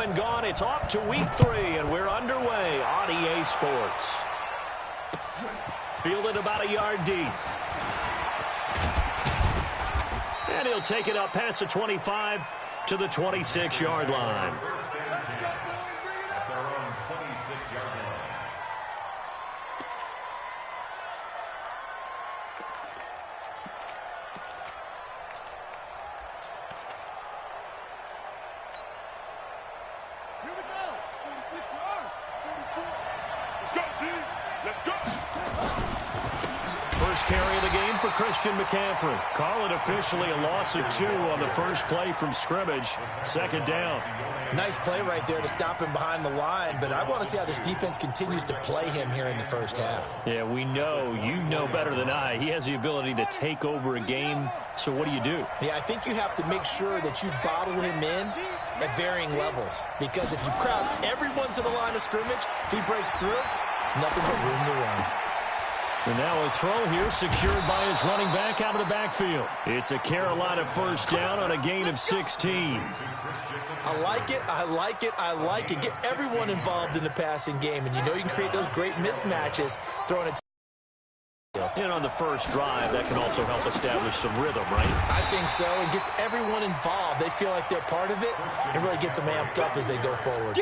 and gone. It's off to week 3, and we're underway on EA Sports. Fielded about a yard deep. And he'll take it up past the 25 to the 26-yard line. Carry of the game for Christian McCaffrey. Call it officially a loss of 2 on the first play from scrimmage. Second down. Nice play right there to stop him behind the line, but I want to see how this defense continues to play him here in the first half. Yeah, we know, you know better than I, he has the ability to take over a game. So what do you do? Yeah, I think you have to make sure that you bottle him in at varying levels, because if you crowd everyone to the line of scrimmage, if he breaks through, there's nothing but room to run. And now a throw here secured by his running back out of the backfield. It's a Carolina first down on a gain of 16. I like it, I like it, I like it. Get everyone involved in the passing game, and you know you can create those great mismatches throwing it. And on the first drive, that can also help establish some rhythm, right? I think so. It gets everyone involved. They feel like they're part of it. It really gets them amped up as they go forward.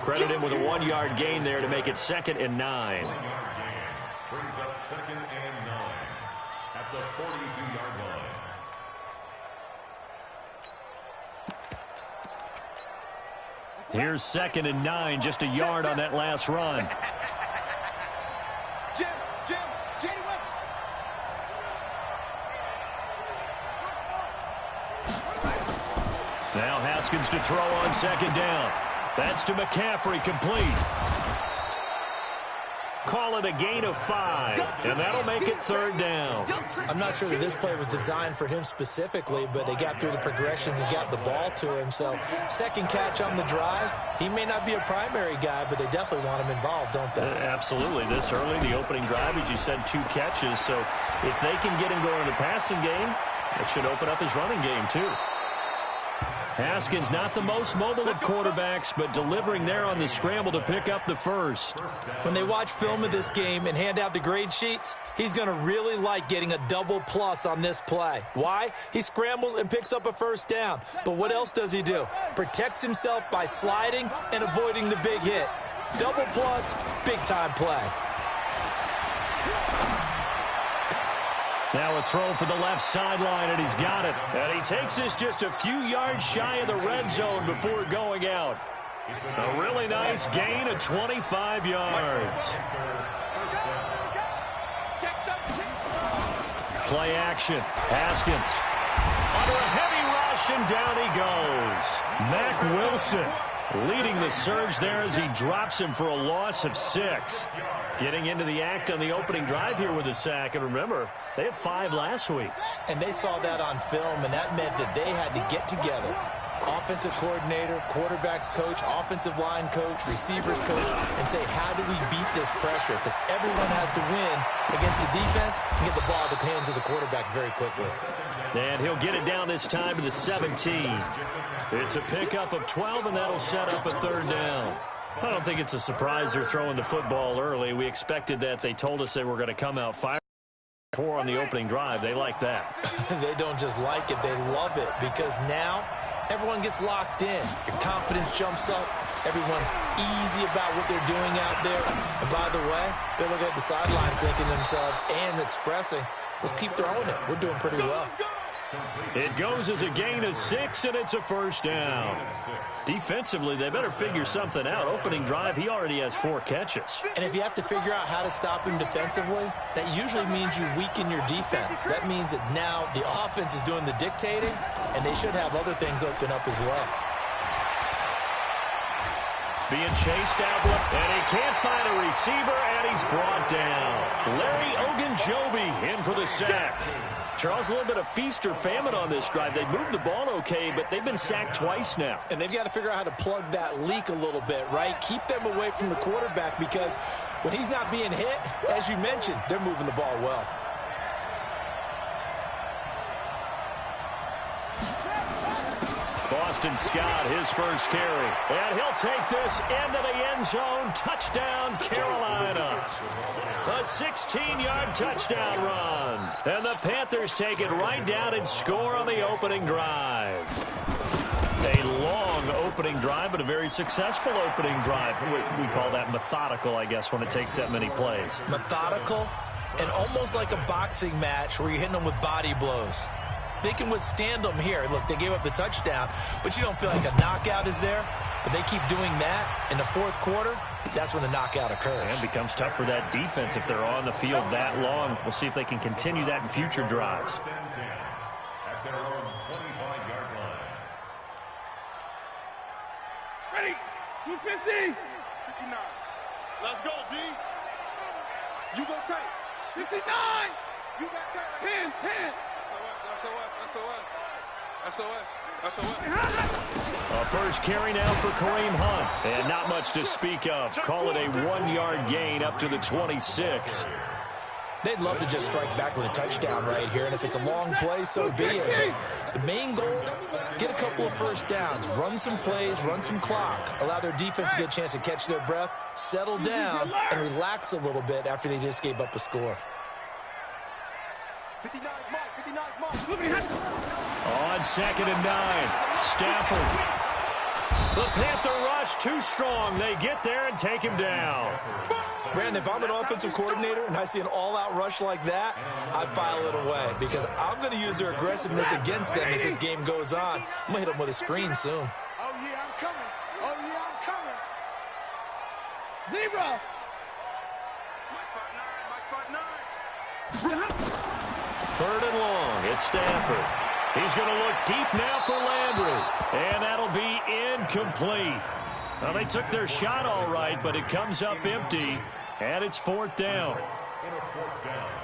Credit him with a 1-yard gain there to make it 2nd and 9. Brings up 2nd and 9 at the 42-yard line. Here's 2nd and 9, just a yard on that last run. Now Haskins to throw on 2nd down. That's to McCaffrey, complete. Call it a gain of 5, and that'll make it 3rd down. I'm not sure that this play was designed for him specifically, but they got through the progressions and got the ball to him. So, second catch on the drive. He may not be a primary guy, but they definitely want him involved, don't they? Absolutely. This early, the opening drive, as you said, 2 catches. So, if they can get him going in the passing game, that should open up his running game, too. Haskins not the most mobile of quarterbacks, but delivering there on the scramble to pick up the first. When they watch film of this game and hand out the grade sheets, he's going to really like getting a double plus on this play. Why? He scrambles and picks up a first down. But what else does he do? Protects himself by sliding and avoiding the big hit. Double plus, big-time play. Now a throw for the left sideline, and he's got it. And he takes this just a few yards shy of the red zone before going out. A really nice gain of 25 yards. Play action. Haskins. Under a heavy rush, and down he goes. Mack Wilson leading the surge there as he drops him for a loss of 6. Getting into the act on the opening drive here with a sack. And remember, they had 5 last week. And they saw that on film, and that meant that they had to get together. Offensive coordinator, quarterbacks coach, offensive line coach, receivers coach, and say, how do we beat this pressure? Because everyone has to win against the defense and get the ball at the hands of the quarterback very quickly. And he'll get it down this time to the 17. It's a pickup of 12, and that'll set up a 3rd down. I don't think it's a surprise they're throwing the football early. We expected that. They told us they were going to come out 5-4 on the opening drive. They like that. They don't just like it. They love it, because now everyone gets locked in. Your confidence jumps up. Everyone's easy about what they're doing out there. And by the way, they're looking at the sideline thinking to themselves and expressing, let's keep throwing it. We're doing pretty well. It goes as a gain of 6, and it's a first down. Defensively, they better figure something out. Opening drive, he already has 4 catches. And if you have to figure out how to stop him defensively, that usually means you weaken your defense. That means that now the offense is doing the dictating, and they should have other things open up as well. Being chased out, and he can't find a receiver, and he's brought down. Larry Ogunjobi in for the sack. Charles, a little bit of feast or famine on this drive. They moved the ball okay, but they've been sacked twice now. And they've got to figure out how to plug that leak a little bit, right? Keep them away from the quarterback, because when he's not being hit, as you mentioned, they're moving the ball well. Boston Scott, his first carry. And he'll take this into the end zone. Touchdown, Carolina. A 16-yard touchdown run. And the Panthers take it right down and score on the opening drive. A long opening drive, but a very successful opening drive. We call that methodical, I guess, when it takes that many plays. Methodical and almost like a boxing match where you're hitting them with body blows. They can withstand them here. Look, they gave up the touchdown, but you don't feel like a knockout is there. But they keep doing that in the fourth quarter. That's when the knockout occurs. And it becomes tough for that defense if they're on the field that long. We'll see if they can continue that in future drives. At their own 25-yard line. Ready? 250. 59. Let's go, D. You go tight. 59. You got tight. 10. A first carry now for Kareem Hunt. And not much to speak of. Call it a 1-yard gain up to the 26. They'd love to just strike back with a touchdown right here, and if it's a long play, so be it. But the main goal, get a couple of first downs, run some plays, run some clock, allow their defense to get a chance to catch their breath, settle down, and relax a little bit after they just gave up a score. 59 mark. On 2nd and 9, Stafford. The Panther rush too strong. They get there and take him down. Brandon, if I'm an offensive coordinator and I see an all-out rush like that, I file it away because I'm going to use their aggressiveness against them as this game goes on. I'm going to hit them with a screen soon. Oh, yeah, I'm coming. Zebra. Mike 5'9". 3rd and long. It's Stafford. He's going to look deep now for Landry. And that'll be incomplete. Well, they took their shot all right, but it comes up empty. And it's 4th down.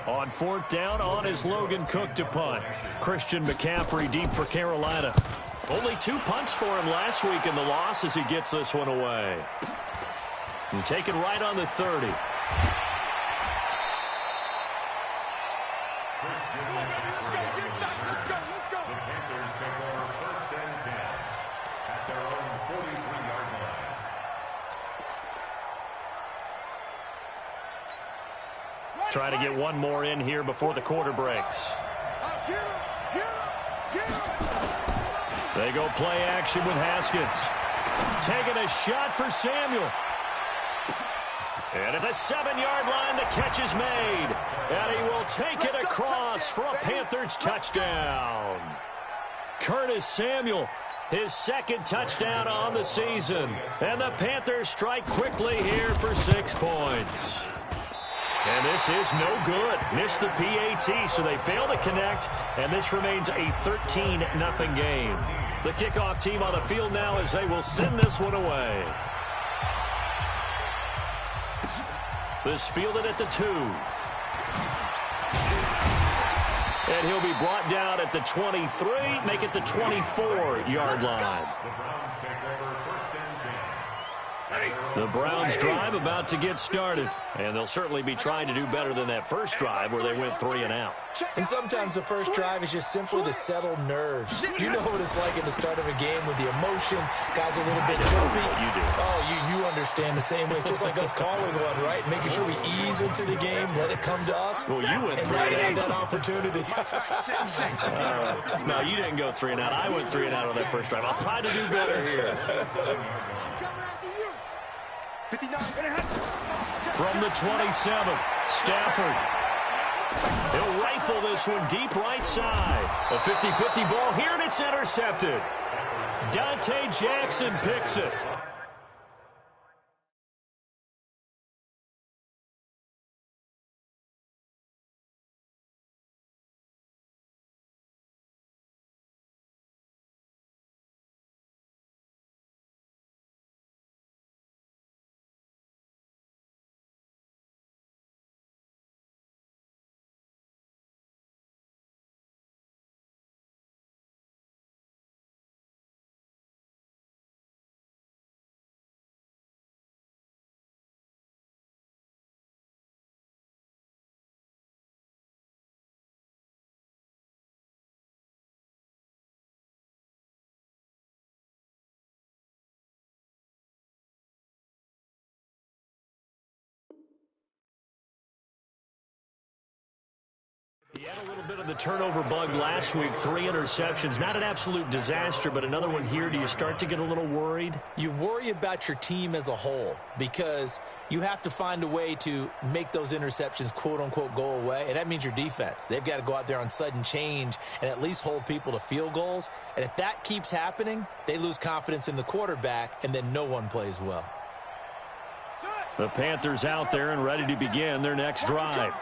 On 4th down, on is Logan Cook to punt. Christian McCaffrey deep for Carolina. Only 2 punts for him last week in the loss as he gets this one away. And take it right on the 30. Try to get one more in here before the quarter breaks. They go play action with Haskins. Taking a shot for Samuel. And at the 7-yard line, the catch is made. And he will take it across for a Panthers touchdown. Curtis Samuel, his 2nd touchdown on the season. And the Panthers strike quickly here for 6 points. And this is no good. Missed the PAT, so they fail to connect, and this remains a 13-0 game. The kickoff team on the field now as they will send this one away. This fielded at the 2. And he'll be brought down at the 23, make it the 24-yard line. The Browns drive about to get started, and they'll certainly be trying to do better than that first drive where they went 3 and out. And sometimes the first drive is just simply to settle nerves. You know what it's like at the start of a game with the emotion, guys are a little bit jumpy. You do. Oh, you understand the same way. It's just like us calling one, right? Making sure we ease into the game, let it come to us. Well, you went and 3 and have out. that opportunity. No, you didn't go 3 and out. I went 3 and out on that first drive. I'll try to do better here. From the 27, Stafford. He'll rifle this one deep right side. A 50-50 ball here, and it's intercepted. Dante Jackson picks it. A little bit of the turnover bug last week, 3 interceptions. Not an absolute disaster, but another one here. Do you start to get a little worried? You worry about your team as a whole because you have to find a way to make those interceptions, quote-unquote, go away, and that means your defense. They've got to go out there on sudden change and at least hold people to field goals, and if that keeps happening, they lose confidence in the quarterback, and then no one plays well. The Panthers out there and ready to begin their next drive.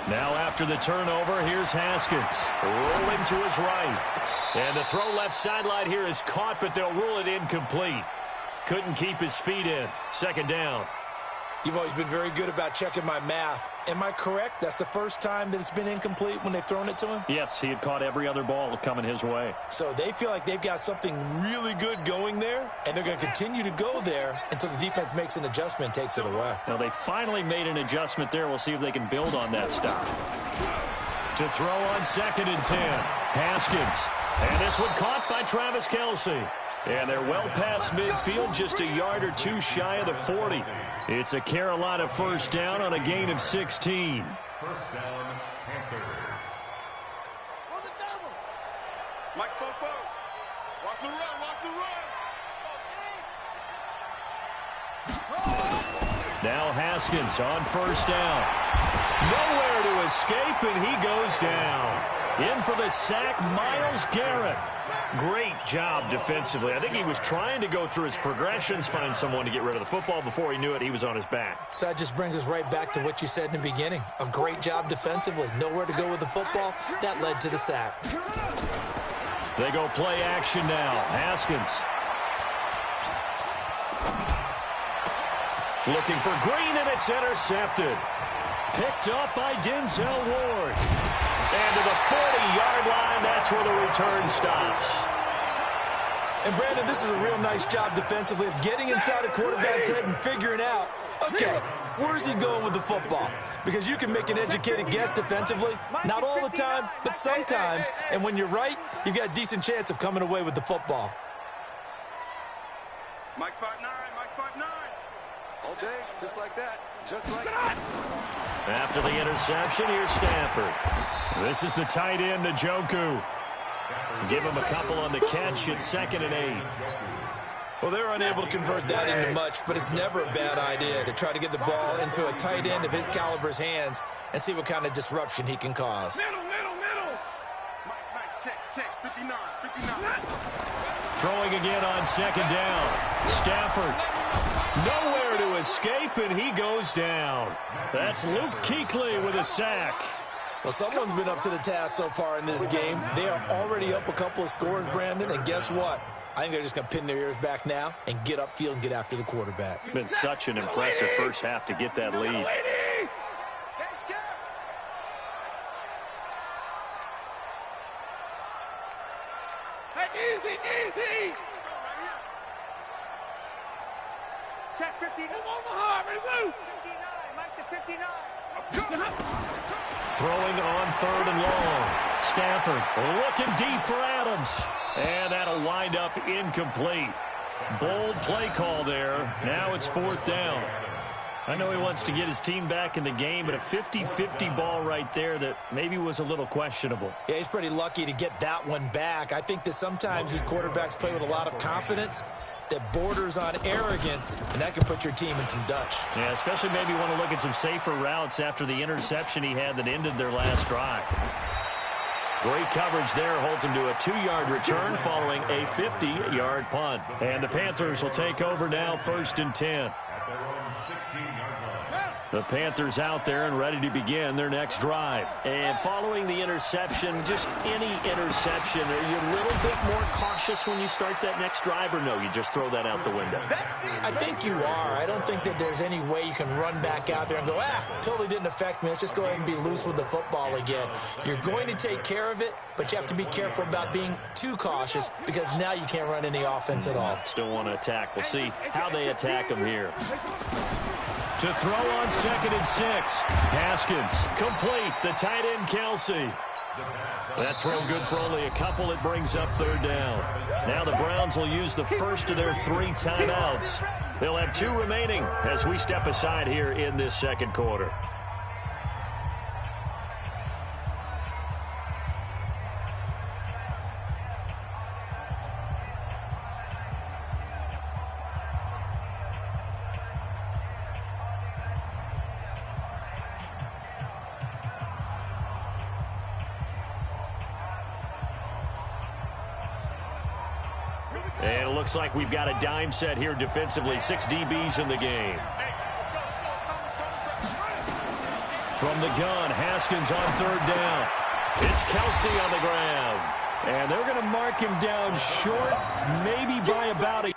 Now after the turnover, here's Haskins. Rolling to his right. And the throw left sideline here is caught, but they'll rule it incomplete. Couldn't keep his feet in. Second down. You've always been very good about checking my math. Am I correct? That's the first time that it's been incomplete when they've thrown it to him? Yes, he had caught every other ball coming his way. So they feel like they've got something really good going there, and they're going to continue to go there until the defense makes an adjustment and takes it away. Well, they finally made an adjustment there. We'll see if they can build on that stop. To throw on 2nd and 10. Haskins. And this one caught by Travis Kelce. And they're well past midfield, just a yard or two shy of the 40. It's a Carolina first down on a gain of 16. First down, Panthers. On the double. Mike Popo. Watch the run. Watch the run. Now Haskins on first down. Nowhere to escape, and he goes down. In for the sack, Myles Garrett. Great job defensively. I think he was trying to go through his progressions, find someone to get rid of the football. Before he knew it, he was on his back. So that just brings us right back to what you said in the beginning. A great job defensively. Nowhere to go with the football. That led to the sack. They go play action now. Haskins. Looking for Green, and it's intercepted. Picked up by Denzel Ward. And to the 40-yard line, that's where the return stops. And, Brandon, this is a real nice job defensively of getting inside a quarterback's head and figuring out, okay, where's he going with the football? Because you can make an educated guess defensively, not all the time, but sometimes. And when you're right, you've got a decent chance of coming away with the football. Mike 5'9", Mike 5'9". All day, just like that. Just like that. After the interception, here's Stafford. This is the tight end, Njoku. Give him a couple on the catch. It's 2nd and 8. Well, they're unable to convert that into much, but it's never a bad idea to try to get the ball into a tight end of his caliber's hands and see what kind of disruption he can cause. Middle. Mike, check. 59. Throwing again on 2nd down. Stafford. Nowhere to escape, and he goes down. That's Luke Kuechly with a sack. Well, someone's been up to the task so far in this game. They are already up a couple of scores, Brandon, and guess what? I think they're just going to pin their ears back now and get upfield and get after the quarterback. Been such an impressive first half to get that lead. Easy. Check 59. Omaha, ready, woo. 59, Mike to 59. Throwing on 3rd and long. Stafford looking deep for Adams. And that'll wind up incomplete. Bold play call there. Now it's 4th down. I know he wants to get his team back in the game, but a 50-50 ball right there that maybe was a little questionable. Yeah, he's pretty lucky to get that one back. I think that sometimes these quarterbacks play with a lot of confidence that borders on arrogance, and that can put your team in some Dutch. Yeah, especially maybe want to look at some safer routes after the interception he had that ended their last drive. Great coverage there, holds him to a 2-yard return following a 50-yard punt. And the Panthers will take over now, 1st and 10. The Panthers out there and ready to begin their next drive. And following the interception, just any interception, are you a little bit more cautious when you start that next drive, or no, you just throw that out the window? I think you are. I don't think that there's any way you can run back out there and go, totally didn't affect me. Let's just go ahead and be loose with the football again. You're going to take care of it, but you have to be careful about being too cautious because now you can't run any offense at all. Still want to attack. We'll see how they attack them here. To throw on 2nd and 6. Haskins complete. The tight end, Kelce. That throw good for only a couple. It brings up 3rd down. Now the Browns will use the first of their 3 timeouts. They'll have 2 remaining as we step aside here in this 2nd quarter. And it looks like we've got a dime set here defensively. 6 DBs in the game. From the gun, Haskins on 3rd down. It's Kelsey on the ground. And they're going to mark him down short, maybe by about a...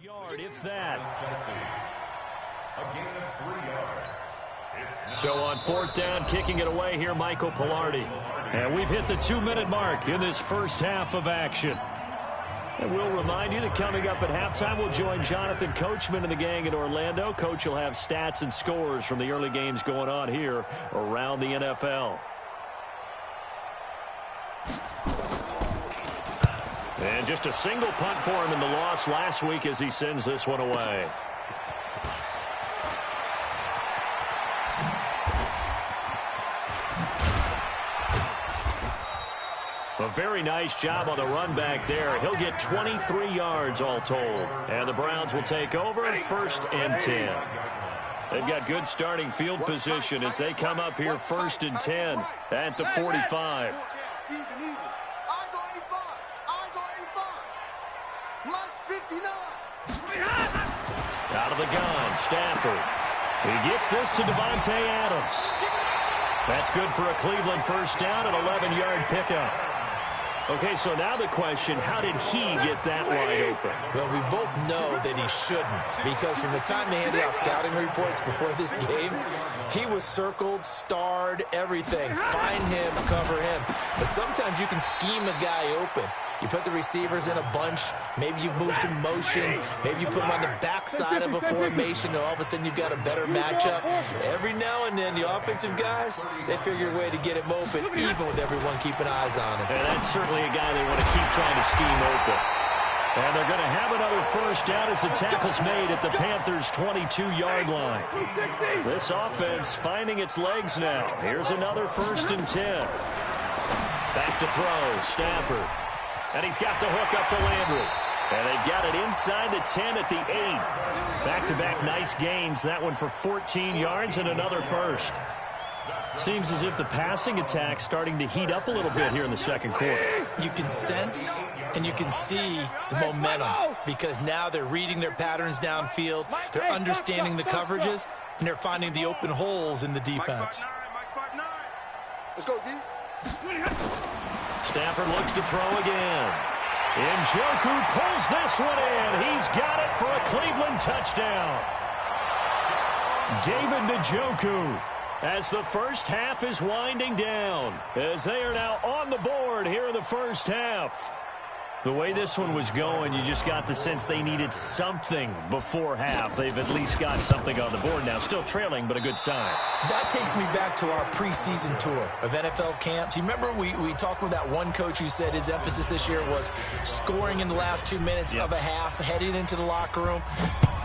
yard, if that. A gain of 3 yards. So on 4th down, kicking it away here, Michael Pilardi. And we've hit the 2-minute mark in this first half of action. And we'll remind you that coming up at halftime, we'll join Jonathan Coachman and the gang in Orlando. Coach will have stats and scores from the early games going on here around the NFL. And just a single punt for him in the loss last week as he sends this one away. A very nice job on the run back there. He'll get 23 yards all told. And the Browns will take over 1st and 10. They've got good starting field position as they come up here 1st and 10 at the 45. Out of the gun, Stafford. He gets this to Devontae Adams. That's good for a Cleveland 1st down, an 11-yard pickup. Okay, so now the question, how did he get that wide open? Well, we both know that he shouldn't, because from the time they handed out scouting reports before this game, he was circled, starred, everything. Find him, cover him. But sometimes you can scheme a guy open. You put the receivers in a bunch. Maybe you move some motion. Maybe you put them on the backside of a formation, and all of a sudden you've got a better matchup. Every now and then, the offensive guys, they figure a way to get him open, even with everyone keeping eyes on him. And that's certainly a guy they want to keep trying to scheme open. And they're going to have another 1st down as the tackle's made at the Panthers' 22-yard line. This offense finding its legs now. Here's another 1st and 10. Back to throw, Stafford. And he's got the hook up to Landry. And they've got it inside the 10 at the 8. Back-to-back nice gains. That one for 14 yards and another 1st. Seems as if the passing attack's starting to heat up a little bit here in the 2nd quarter. You can sense and you can see the momentum because now they're reading their patterns downfield. They're understanding the coverages, and they're finding the open holes in the defense. Let's go, D. Stafford looks to throw again. Njoku pulls this one in. He's got it for a Cleveland touchdown. David Njoku, as the first half is winding down, as they are now on the board here in the first half. The way this one was going, you just got the sense they needed something before half. They've at least got something on the board now. Still trailing, but a good sign. That takes me back to our preseason tour of NFL camps. You remember we talked with that one coach who said his emphasis this year was scoring in the last 2 minutes of a half, heading into the locker room.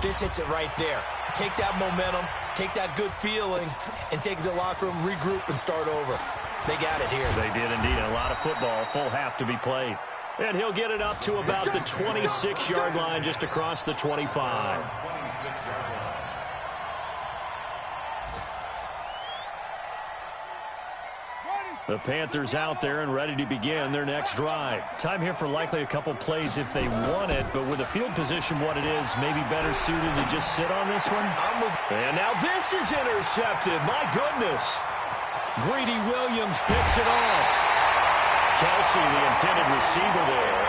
This hits it right there. Take that momentum, take that good feeling, and take it to the locker room, regroup, and start over. They got it here. They did indeed. A lot of football, full half to be played. And he'll get it up to about the 26-yard line, just across the 25. The Panthers out there and ready to begin their next drive. Time here for likely a couple plays if they want it, but with the field position what it is, maybe better suited to just sit on this one. And now this is intercepted. My goodness. Greedy Williams picks it off. Kelsey, the intended receiver there.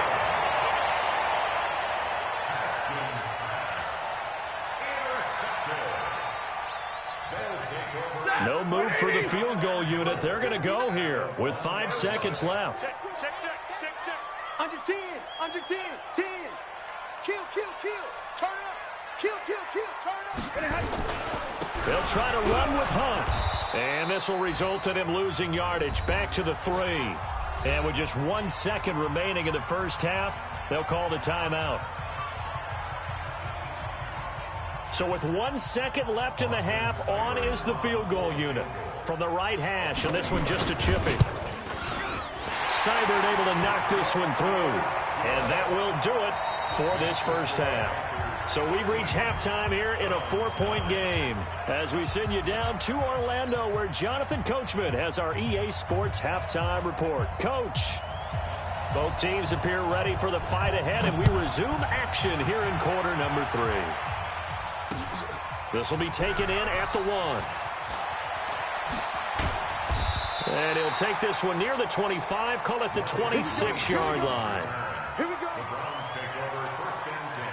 No move for the field goal unit. They're going to go here with 5 seconds left. Check. Under 10. 10. Kill. Turn it up. Kill. Turn it up. They'll try to run with Hunt. And this will result in him losing yardage. Back to the 3. And with just 1 second remaining in the first half, they'll call the timeout. So with 1 second left in the half, on is the field goal unit from the right hash, and this one just a chipping. Seibert able to knock this one through, and that will do it for this first half. So we've reached halftime here in a 4-point game as we send you down to Orlando, where Jonathan Coachman has our EA Sports halftime report. Coach, both teams appear ready for the fight ahead, and we resume action here in quarter number 3. This will be taken in at the 1. And he'll take this one near the 25, call it the 26-yard line. Here we go. The Browns take over first and 10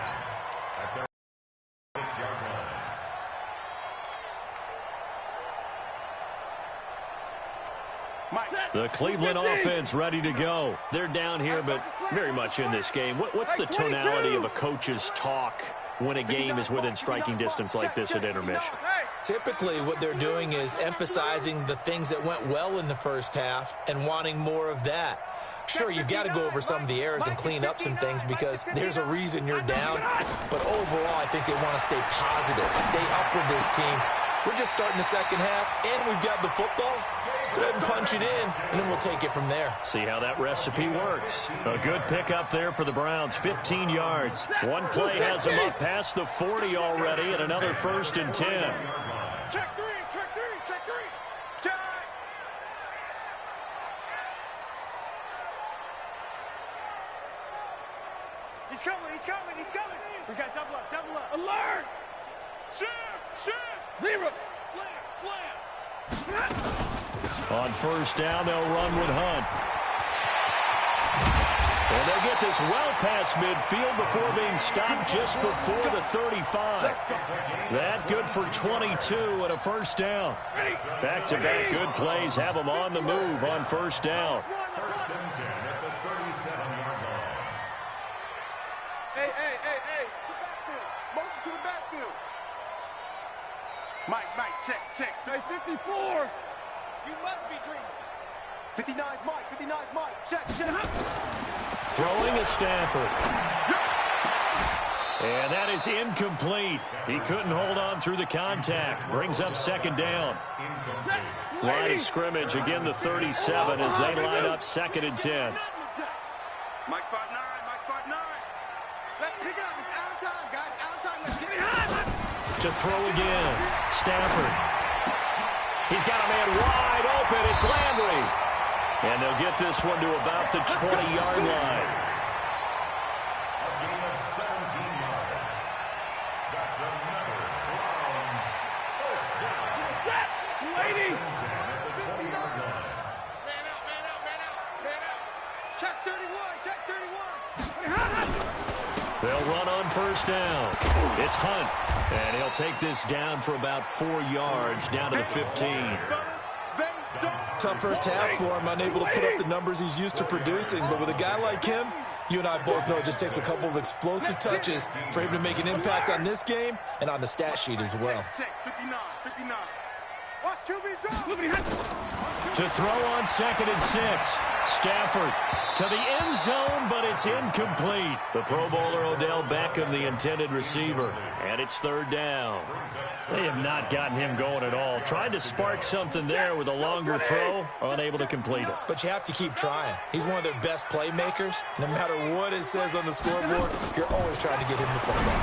at their 6-yard line. The Cleveland offense ready to go. They're down here, but very much in this game. What's the tonality of a coach's talk when a game is within striking distance like this at intermission? Typically, what they're doing is emphasizing the things that went well in the first half and wanting more of that. Sure, you've got to go over some of the errors and clean up some things because there's a reason you're down. But overall, I think they want to stay positive, stay up with this team. We're just starting the second half, and we've got the football. Let's go ahead and punch it in, and then we'll take it from there. See how that recipe works. A good pickup there for the Browns, 15 yards. One play has them up past the 40 already, and another 1st and 10. Check three. Check. He's coming. We got double up. Alert. Shift. Zero. Slam. On first down, they'll run with Hunt. And they'll get this well past midfield before being stopped just before the 35. That good for 22 and a first down. Back-to-back good plays have them on the move on first down. First and 10 at the 37-yard line. Hey. Motion to the backfield. Mike, check. Hey, 54. You must be dreaming. 59's Mike. Check. Throwing is Stafford. And that is incomplete. He couldn't hold on through the contact. Brings up second down. Line of scrimmage, again the 37 as they line up 2nd and 10. Mike spot 9. Let's pick it up. It's out time, guys. Out time. Let's get it. To throw again, Stafford. He's got a man wide open. It's Landry. And they'll get this one to about the 20-yard line. A gain of 17 yards. That's another Browns first down. Lady. First and 10 at the 20-yard line. Man out. Check 31. They'll run on first down. It's Hunt. And he'll take this down for about 4 yards, down to the 15. Tough first half for him, unable to put up the numbers he's used to producing. But with a guy like him, you and I both know it just takes a couple of explosive touches for him to make an impact on this game and on the stat sheet as well. Check 59. Watch QB drop. To throw on 2nd and 6. Stafford to the end zone, but it's incomplete. The Pro Bowler Odell Beckham, the intended receiver. And it's 3rd down. They have not gotten him going at all. Tried to spark something there with a longer throw, unable to complete it. But you have to keep trying. He's one of their best playmakers. No matter what it says on the scoreboard, you're always trying to get him the football.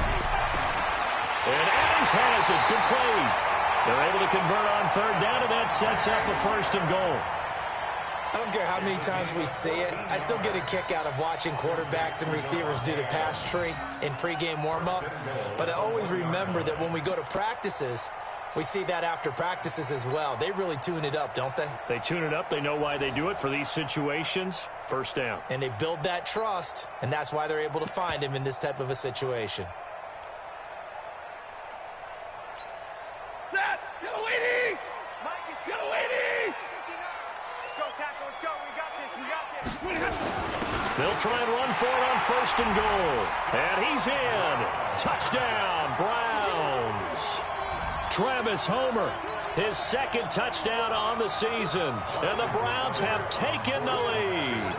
And Adams has it. Good play. They're able to convert on 3rd down, and that sets up a 1st and goal. I don't care how many times we see it. I still get a kick out of watching quarterbacks and receivers do the pass tree in pregame warm-up. But I always remember that when we go to practices, we see that after practices as well. They really tune it up, don't they? They tune it up. They know why they do it for these situations. 1st down. And they build that trust, and that's why they're able to find him in this type of a situation. Set. You're leading. Mike. try and run for it on 1st and goal. And he's in. Touchdown, Browns. Travis Homer, his 2nd touchdown on the season. And the Browns have taken the lead.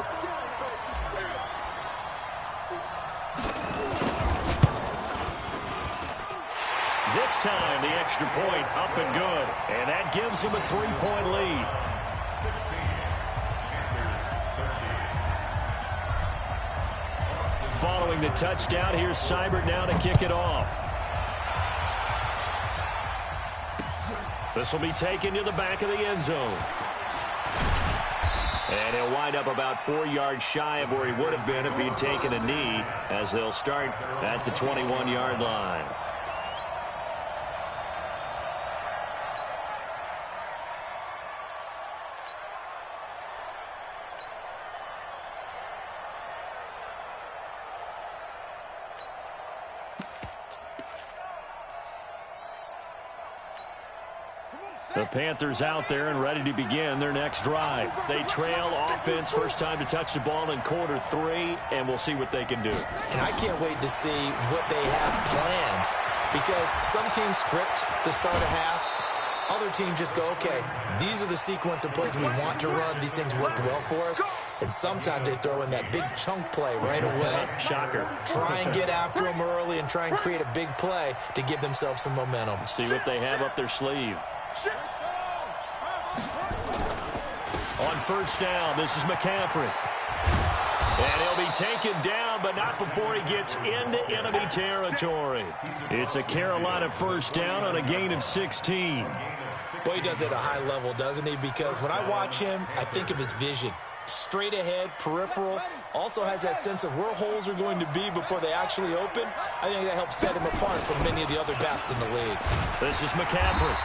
This time, the extra point up and good. And that gives him a 3-point lead. Following the touchdown, here's Seibert now to kick it off. This will be taken to the back of the end zone. And he'll wind up about 4 yards shy of where he would have been if he'd taken a knee, as they'll start at the 21-yard line. The Panthers out there and ready to begin their next drive. They trail offense, first time to touch the ball in quarter 3, and we'll see what they can do. And I can't wait to see what they have planned, because some teams script to start a half. Other teams just go, okay, these are the sequence of plays we want to run. These things worked well for us. And sometimes they throw in that big chunk play right away. Shocker. Try and get after them early and try and create a big play to give themselves some momentum. See what they have up their sleeve. On 1st down, this is McCaffrey. And he'll be taken down, but not before he gets into enemy territory. It's a Carolina 1st down on a gain of 16. Boy, he does it at a high level, doesn't he? Because when I watch him, I think of his vision. Straight ahead, peripheral, also has that sense of where holes are going to be before they actually open. I think that helps set him apart from many of the other bats in the league. This is McCaffrey.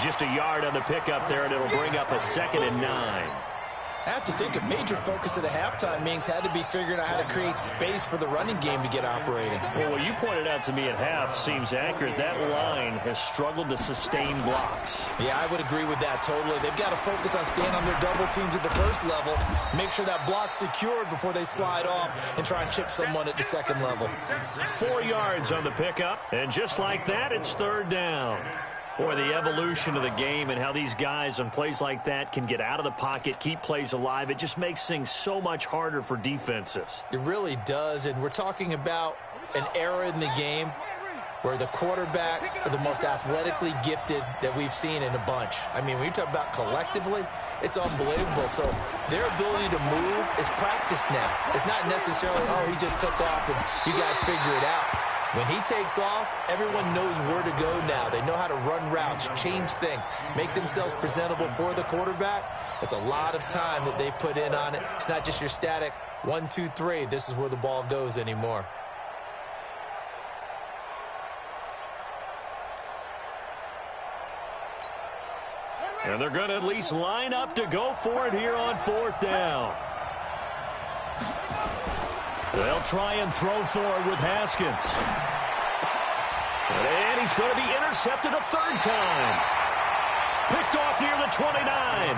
Just a yard on the pickup there, and it'll bring up a 2nd and 9. I have to think a major focus of the halftime meetings had to be figuring out how to create space for the running game to get operating. Well, what you pointed out to me at half seems accurate. That line has struggled to sustain blocks. Yeah, I would agree with that totally. They've got to focus on staying on their double teams at the 1st level, make sure that block's secured before they slide off and try and chip someone at the 2nd level. 4 yards on the pickup, and just like that, it's 3rd down. Boy, the evolution of the game and how these guys on plays like that can get out of the pocket, keep plays alive, it just makes things so much harder for defenses. It really does, and we're talking about an era in the game where the quarterbacks are the most athletically gifted that we've seen in a bunch. I mean, when you talk about collectively, it's unbelievable. So their ability to move is practiced now. It's not necessarily, oh, he just took off and you guys figure it out. When he takes off, everyone knows where to go now. They know how to run routes, change things, make themselves presentable for the quarterback. It's a lot of time that they put in on it. It's not just your static 1, 2, 3. This is where the ball goes anymore. And they're going to at least line up to go for it here on 4th down. They'll try and throw for it with Haskins. And he's going to be intercepted a 3rd time. Picked off near the 29.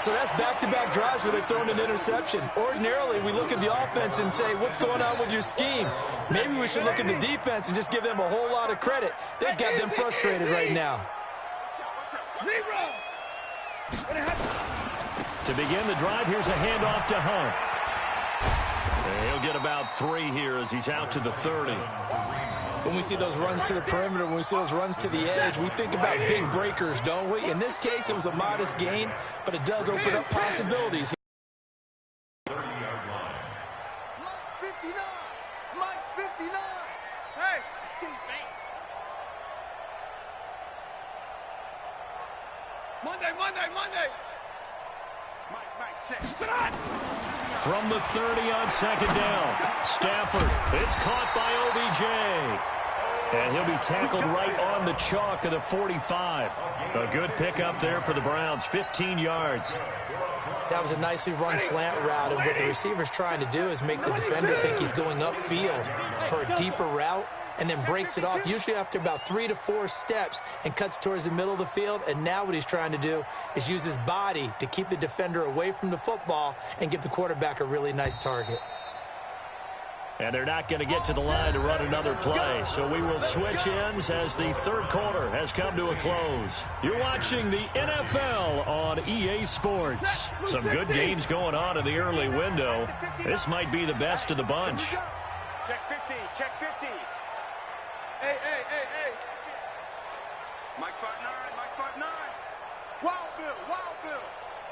So that's back-to-back drives where they've thrown an interception. Ordinarily, we look at the offense and say, what's going on with your scheme? Maybe we should look at the defense and just give them a whole lot of credit. They've got them frustrated right now. To begin the drive, here's a handoff to Hunt. And he'll get about 3 here as he's out to the 30. When we see those runs to the perimeter, when we see those runs to the edge, we think about big breakers, don't we? In this case, it was a modest gain, but it does open up possibilities. Mike's 59. Mike's 59. Hey, thanks. Monday. Mike, check. From the 30 on 2nd down, Stafford. It's caught by OBJ. And he'll be tackled right on the chalk of the 45. A good pickup there for the Browns, 15 yards. That was a nicely run slant route, and what the receiver's trying to do is make the defender think he's going upfield for a deeper route, and then breaks it off, usually after about 3 to 4 steps, and cuts towards the middle of the field. And now what he's trying to do is use his body to keep the defender away from the football and give the quarterback a really nice target. And they're not going to get to the line to run another play. So we will switch ends as the third quarter has come to a close. You're watching the NFL on EA Sports. Some good games going on in the early window. This might be the best of the bunch. Check 50. Check 50. Hey. Mike spot 9. Mike spot 9. Wild Bill.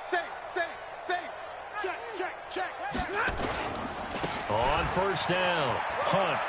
Safe. Check. On first down, Hunt.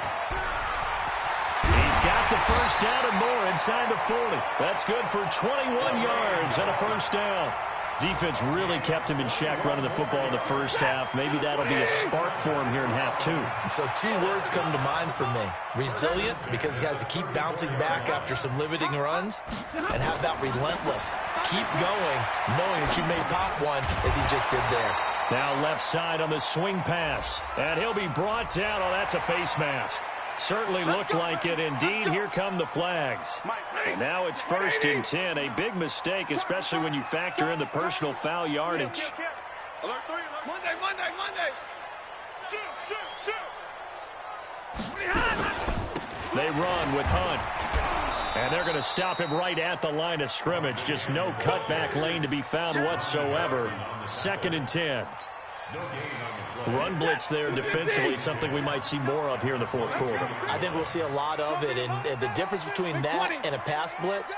He's got the first down and more inside the 40. That's good for 21 yards and a first down. Defense really kept him in check running the football in the first half. Maybe that'll be a spark for him here in half 2. So 2 words come to mind for me. Resilient, because he has to keep bouncing back after some limiting runs. And how about relentless? Keep going, knowing that you may pop one as he just did there. Now left side on the swing pass. And he'll be brought down. Oh, that's a face mask. Certainly looked like it. Indeed, here come the flags. And now it's 1st and 10. A big mistake, especially when you factor in the personal foul yardage. Alert 3. Monday. Shoot. They run with Hunt. And they're going to him him right at the line of scrimmage. Just no cutback lane to be found whatsoever. 2nd and 10. Run blitz there defensively, something we might see more of here in the fourth quarter. I think we'll see a lot of it, and the difference between that and a pass blitz,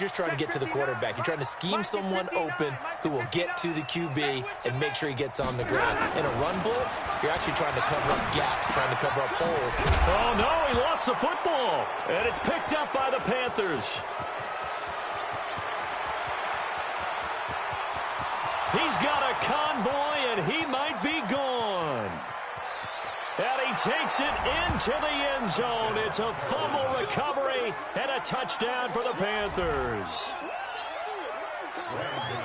you're trying to get to the quarterback. You're trying to scheme someone open who will get to the QB and make sure he gets on the ground. In a run blitz, you're actually trying to cover up gaps, trying to cover up holes. Oh, no, he lost the football, and it's picked up by the Panthers. He's got a convoy, and he might be gone. And he takes it into the end zone. It's a fumble recovery and a touchdown for the Panthers.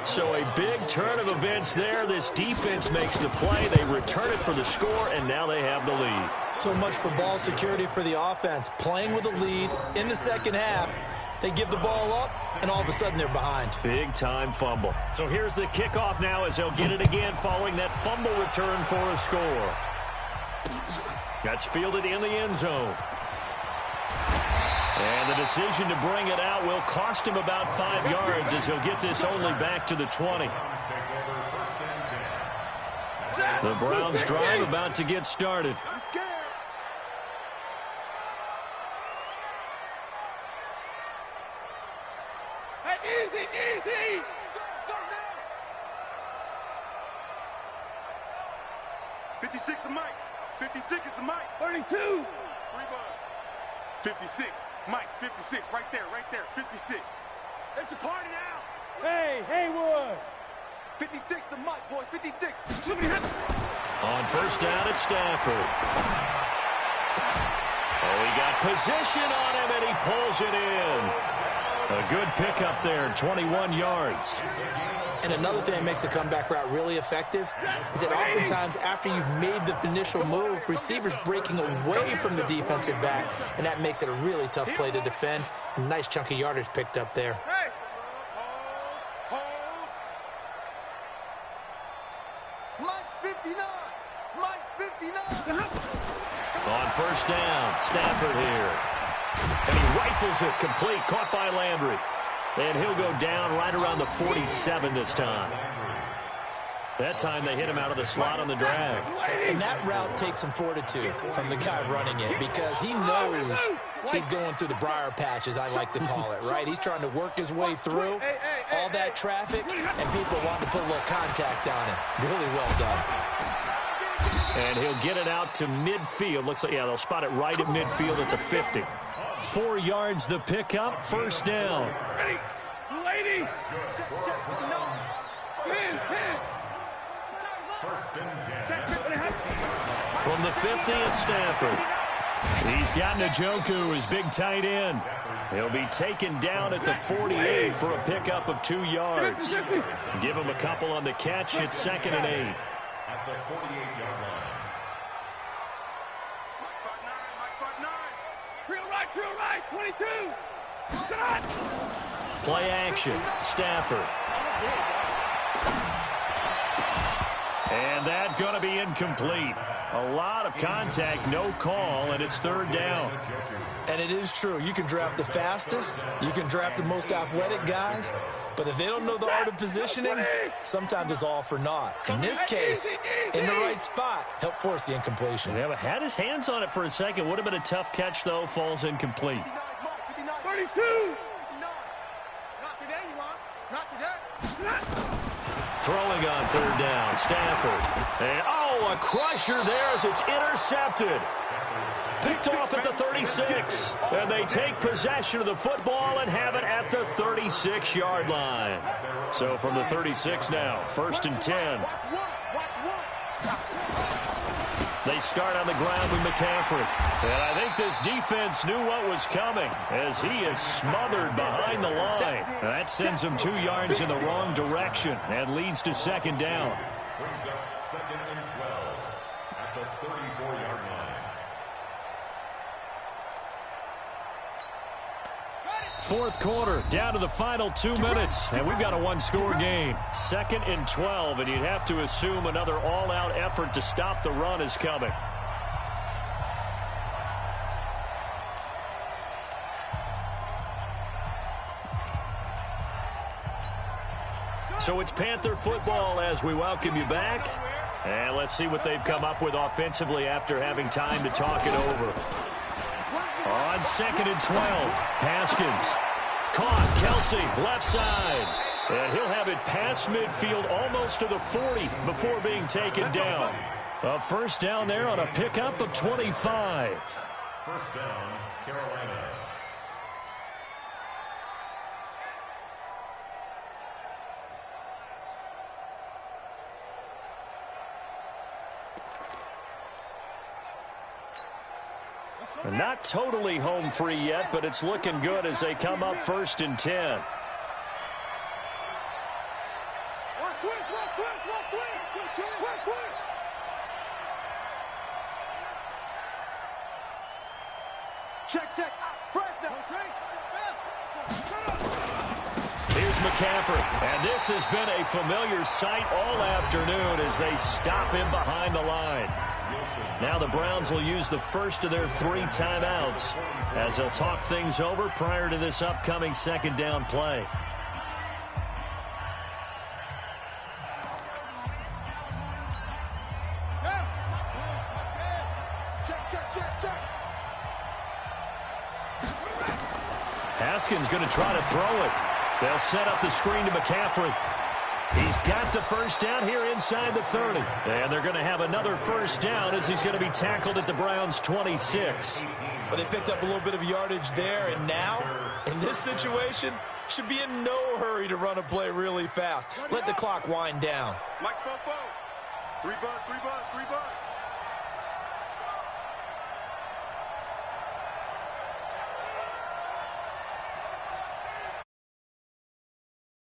So a big turn of events there. This defense makes the play. They return it for the score, and now they have the lead. So much for ball security for the offense. Playing with a lead in the second half. They give the ball up, and all of a sudden they're behind. Big-time fumble. So here's the kickoff now as they'll get it again following that fumble return for a score. That's fielded in the end zone. And the decision to bring it out will cost him about 5 yards as he'll get this only back to the 20. The Browns drive about to get started. Easy. 56 is Mike. 56 is the Mike. 32. 3 bucks. 56. Mike, 56. Right there. 56. It's a party now. Hey, Haywood. 56 the Mike, boys. 56. On first down, it's Stafford. Oh, he got position on him, and he pulls it in. A good pickup there, 21 yards. And another thing that makes the comeback route really effective is that oftentimes after you've made the initial move, receivers breaking away from the defensive back, and that makes it a really tough play to defend. A nice chunk of yardage picked up there. Mike's 59. On first down, Stafford here. And he rifles it complete, caught by Landry. And he'll go down right around the 47 this time. That time they hit him out of the slot on the drag. And that route takes some fortitude from the guy running it because he knows he's going through the briar patch, as I like to call it, right? He's trying to work his way through all that traffic, and people want to put a little contact on him. Really well done. And he'll get it out to midfield. Looks like, yeah, they'll spot it right at midfield at the 50. 4 yards the pickup, first down. Lady. From the 50, it's Stafford. He's got Njoku, his big tight end. He'll be taken down at the 48 for a pickup of 2 yards. Give him a couple on the catch. It's 2nd and 8. At the 48-yard line. Mike spot 9. Drill right, 22. Cut. Play action. Stafford. And that's going to be incomplete. A lot of contact, no call, and it's third down. And it is true. You can draft the fastest. You can draft the most athletic guys. But if they don't know the art of positioning, sometimes it's all for naught. In this case, in the right spot, help force the incompletion. Yeah, but had his hands on it for a second. Would have been a tough catch, though. Falls incomplete. 32. Not today, you want. Not today. Throwing on third down, Stafford. And, a crusher there as it's intercepted. Picked off at the 36. And they take possession of the football and have it at the 36-yard line. So from the 36 now, 1st and 10. They start on the ground with McCaffrey. And I think this defense knew what was coming as he is smothered behind the line. That sends him 2 yards in the wrong direction and leads to second down. Brings up 2nd and 12 at the 34-yard line. Fourth quarter, down to the final 2 minutes, and we've got a one-score game. 2nd and 12, and you'd have to assume another all-out effort to stop the run is coming. So it's Panther football as we welcome you back. And let's see what they've come up with offensively after having time to talk it over. On 2nd and 12, Haskins. Caught, Kelsey, left side. And he'll have it past midfield almost to the 40 before being taken down. A first down there on a pickup of 25. First down, Carolina. Not totally home free yet, but it's looking good as they come up 1st and 10. Check. Here's McCaffrey, and this has been a familiar sight all afternoon as they stop him behind the line. Now the Browns will use the first of their 3 timeouts as they'll talk things over prior to this upcoming second down play. Check. Haskins going to try to throw it. They'll set up the screen to McCaffrey. He's got the first down here inside the 30. And they're going to have another first down as he's going to be tackled at the Browns' 26. But they picked up a little bit of yardage there, and now, in this situation, should be in no hurry to run a play really fast. Let the clock wind down. Mike's 4-4. 3 bucks.